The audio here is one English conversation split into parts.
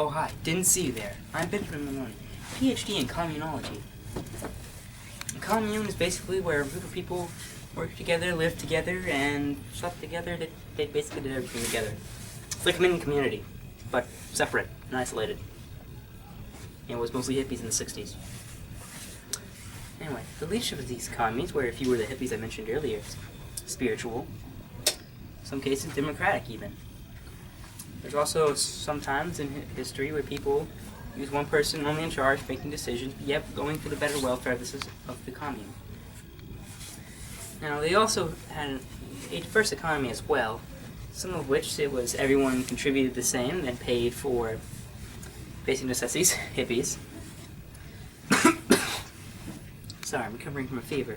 Oh hi, didn't see you there. I'm Benjamin Maloney, PhD in Communology. A commune is basically where a group of people work together, live together, and slept together. They basically did everything together. It's like a mini community, but separate and isolated. It was mostly hippies in the 60s. Anyway, the leadership of these communes, where if you were the hippies I mentioned earlier, spiritual, in some cases democratic even. There's also sometimes in history where people use one person only in charge, making decisions, yet going for the better welfare of the commune. Now, they also had a diverse economy as well, some of which it was everyone contributed the same and paid for basic necessities, hippies. Sorry, I'm recovering from a fever.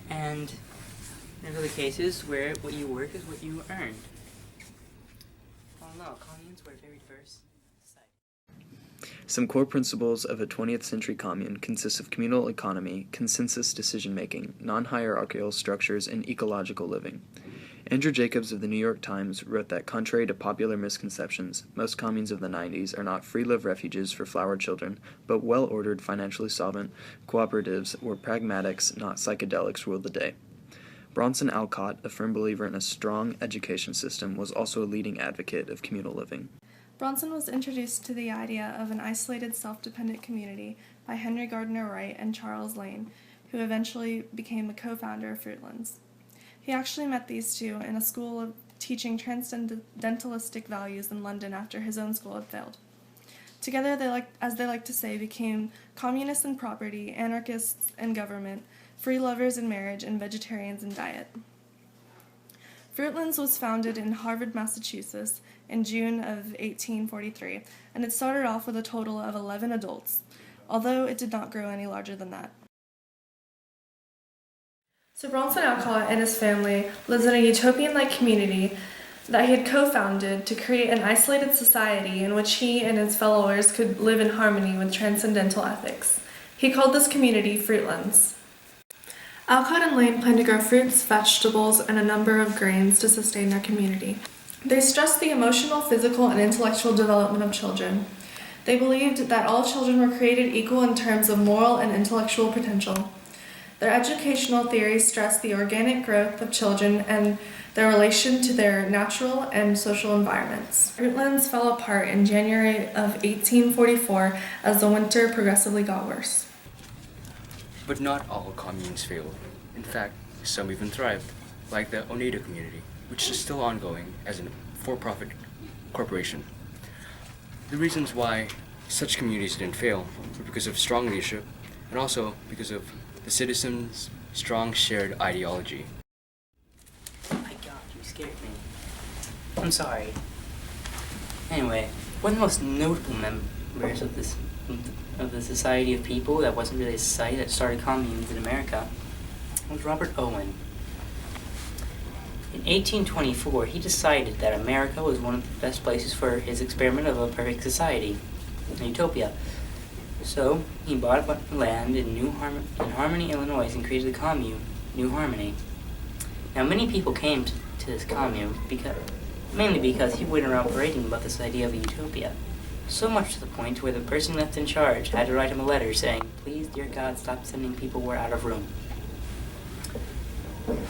And there's other cases where what you work is what you earned. All in all, communes were very diverse. Some core principles of a 20th century commune consist of communal economy, consensus decision-making, non-hierarchical structures, and ecological living. Andrew Jacobs of the New York Times wrote that, contrary to popular misconceptions, most communes of the 90s are not free-live refuges for flower children, but well-ordered, financially solvent cooperatives where pragmatics, not psychedelics, rule the day. Bronson Alcott, a firm believer in a strong education system, was also a leading advocate of communal living. Bronson was introduced to the idea of an isolated, self-dependent community by Henry Gardner Wright and Charles Lane, who eventually became a co-founder of Fruitlands. He actually met these two in a school of teaching transcendentalistic values in London after his own school had failed. Together, as they like to say, became communists in property, anarchists in government, free lovers in marriage, and vegetarians in diet. Fruitlands was founded in Harvard, Massachusetts in June of 1843, and it started off with a total of 11 adults, although it did not grow any larger than that. So Bronson Alcott and his family lived in a utopian-like community that he had co-founded to create an isolated society in which he and his followers could live in harmony with transcendental ethics. He called this community Fruitlands. Alcott and Lane planned to grow fruits, vegetables, and a number of grains to sustain their community. They stressed the emotional, physical, and intellectual development of children. They believed that all children were created equal in terms of moral and intellectual potential. Their educational theories stressed the organic growth of children and their relation to their natural and social environments. Fruitlands fell apart in January of 1844 as the winter progressively got worse. But not all communes failed. In fact, some even thrived, like the Oneida community, which is still ongoing as a for-profit corporation. The reasons why such communities didn't fail were because of strong leadership and also because of the citizens' strong shared ideology. Oh my god, you scared me. I'm sorry. Anyway, one of the most notable members of the Society of People that wasn't really a society that started communes in America was Robert Owen. In 1824, he decided that America was one of the best places for his experiment of a perfect society, a utopia. So, he bought a bunch of land in Harmony, Illinois, and created the commune, New Harmony. Now, many people came to this commune mainly because he went around parading about this idea of a utopia. So much to the point where the person left in charge had to write him a letter saying, "Please, dear God, stop sending people we're out of room."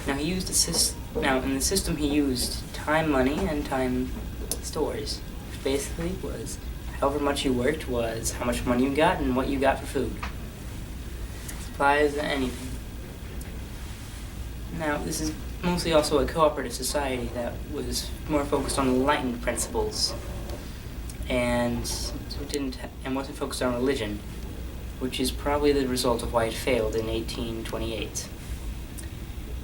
Now, in the system he used time money and time stores, which basically was however much you worked was how much money you got and what you got for food. Supplies, anything. Now, this is mostly also a cooperative society that was more focused on enlightened principles and wasn't focused on religion, which is probably the result of why it failed in 1828.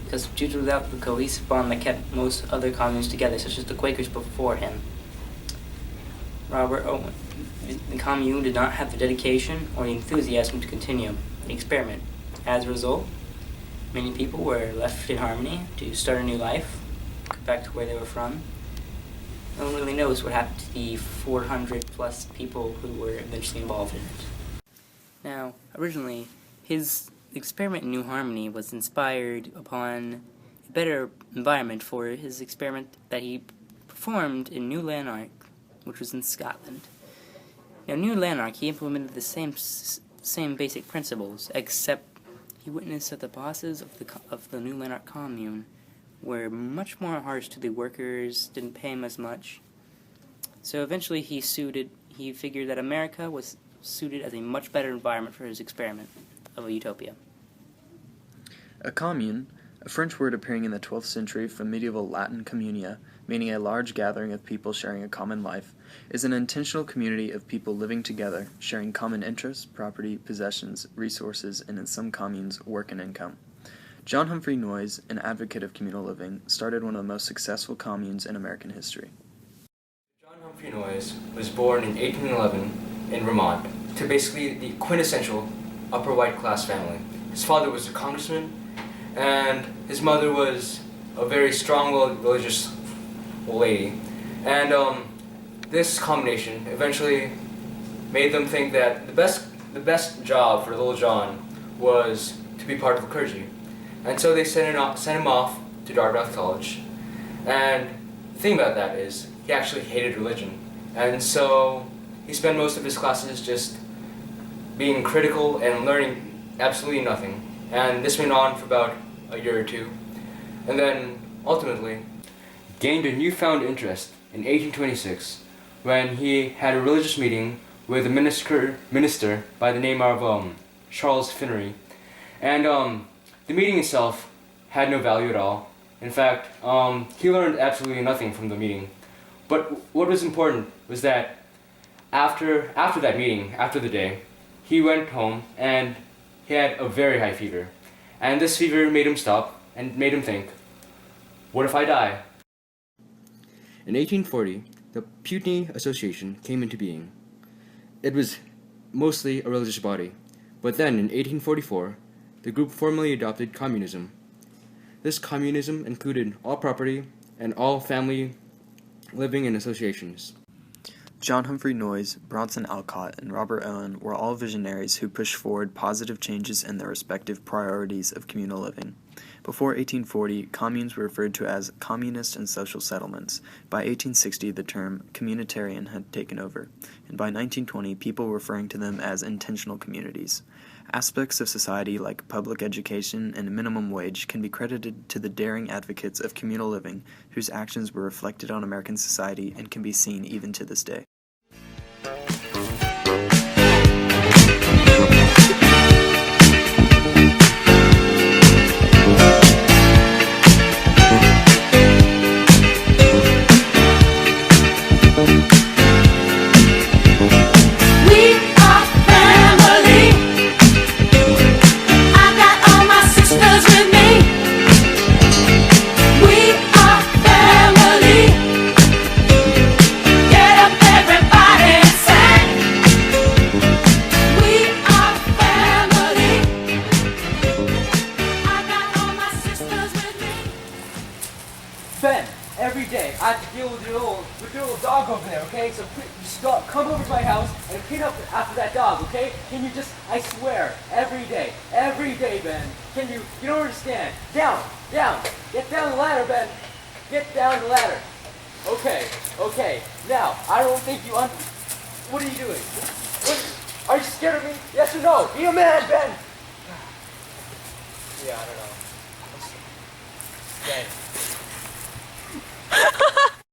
Because due to the cohesive bond that kept most other communes together, such as the Quakers before him, Robert Owen, the commune did not have the dedication or the enthusiasm to continue the experiment. As a result, many people were left in Harmony to start a new life, go back to where they were from. No one really knows what happened to the 400 plus people who were eventually involved in it. Now, originally, his experiment in New Harmony was inspired upon a better environment for his experiment that he performed in New Lanark, which was in Scotland. Now, New Lanark, he implemented the same basic principles, except he witnessed that the bosses of the New Lanark commune were much more harsh to the workers, didn't pay him as much. So eventually he figured that America was suited as a much better environment for his experiment of a utopia. A commune, a French word appearing in the 12th century from medieval Latin communia, meaning a large gathering of people sharing a common life, is an intentional community of people living together, sharing common interests, property, possessions, resources, and in some communes, work and income. John Humphrey Noyes, an advocate of communal living, started one of the most successful communes in American history. John Humphrey Noyes was born in 1811 in Vermont to basically the quintessential upper white class family. His father was a congressman, and his mother was a very strong-willed religious lady. And this combination eventually made them think that the best job for little John was to be part of the clergy. And so they sent him off to Dartmouth College. And the thing about that is, he actually hated religion. And so he spent most of his classes just being critical and learning absolutely nothing. And this went on for about a year or two. And then, ultimately, gained a newfound interest in 1826 when he had a religious meeting with a minister by the name of Charles Finery. And the meeting itself had no value at all. In fact, he learned absolutely nothing from the meeting. But what was important was that after that meeting, after the day, he went home and he had a very high fever. And this fever made him stop and made him think, what if I die? In 1840, the Putiney Association came into being. It was mostly a religious body, but then in 1844, the group formally adopted communism. This communism included all property and all family living in associations. John Humphrey Noyes, Bronson Alcott, and Robert Owen were all visionaries who pushed forward positive changes in their respective priorities of communal living. Before 1840, communes were referred to as communist and social settlements. By 1860, the term communitarian had taken over, and by 1920, people were referring to them as intentional communities. Aspects of society like public education and a minimum wage can be credited to the daring advocates of communal living whose actions were reflected on American society and can be seen even to this day. Ben, every day I have to deal with your little dog over there, okay? So just come over to my house and clean up after that dog, okay? Can you just, I swear, every day, Ben. Can you don't understand. Down, get down the ladder, Ben. Get down the ladder. Okay. Now, I don't think you what are you doing? What? Are you scared of me? Yes or no? Be a man, Ben. Yeah, I don't know. Ben.